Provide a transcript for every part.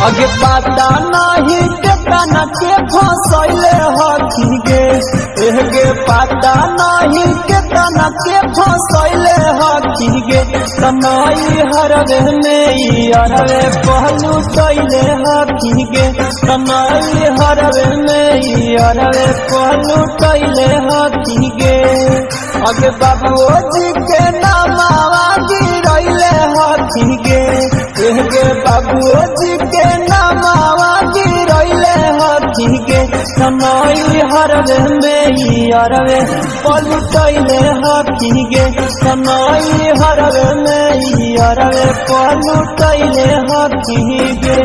अगे पता नहीं केतना के फसैले हकी गे एहगे पता नहीं केतना के फसैले हकी गे तनाई हरवे में अरवे पहलू तैले हकी गे तनाई हरवे में अरवे पहलू तैले हकी गे अगे बाबूजी के नामावा गिरैले हकी गे एहगे बाबूजी के नामावा गिरैले हकी गे तनाई हरवे में अरवे पलटैले हकी गे तनाई हरवे में अरवे पलटैले हकी गे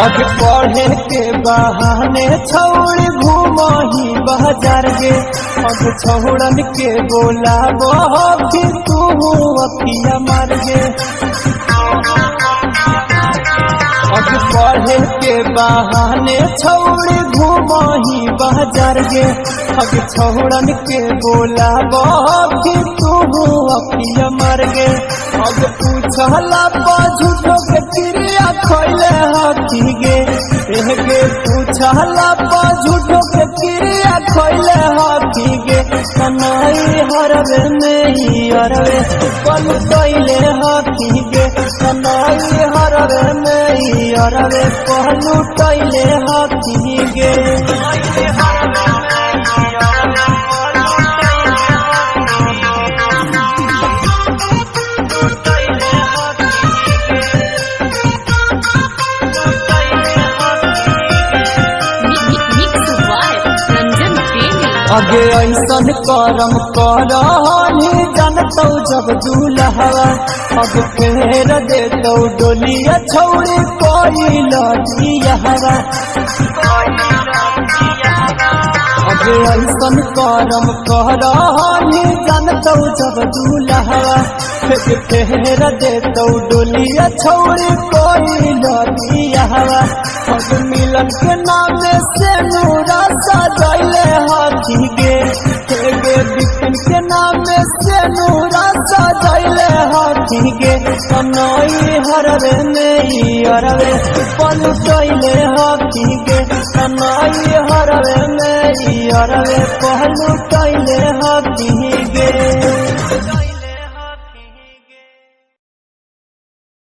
अग पढ़े के बहाने छौड़ घूमही बाजार गे अग छौड़न के बोला फिर तू अखिया मार गे अग पढ़े के बहाने छौड़ घूमही बाजार गे अग छौड़न के बोला फिर तू अखिया मार गे अग पूछला झूठो के क्रिया खैले हकी गे एहगे पूछला झूठो के क्रिया खैले हकी गे तनाई हरवे में अरवे पलटैले हकी गे तनाई हरवे में अरवे पलटैले हकी गे अगे ऐसन करम करही जानतौ जब दूल्हा अब फेर देतौ डोलिया छौड़ी कोई लजिया अगे ऐसन करम करही जानतौ जब दूल्हा फेर देतौ डोलिया छौड़ी कोई लजिया अब मिलन के नाम से नूरा सजैले हकी गे एगे बिपिन के नाम से नूरा सजैले हकी गे तनाई हरवे में अरवे पलटैले हकी गे तनाई हरवे में अरवे पलटैले हकी गे।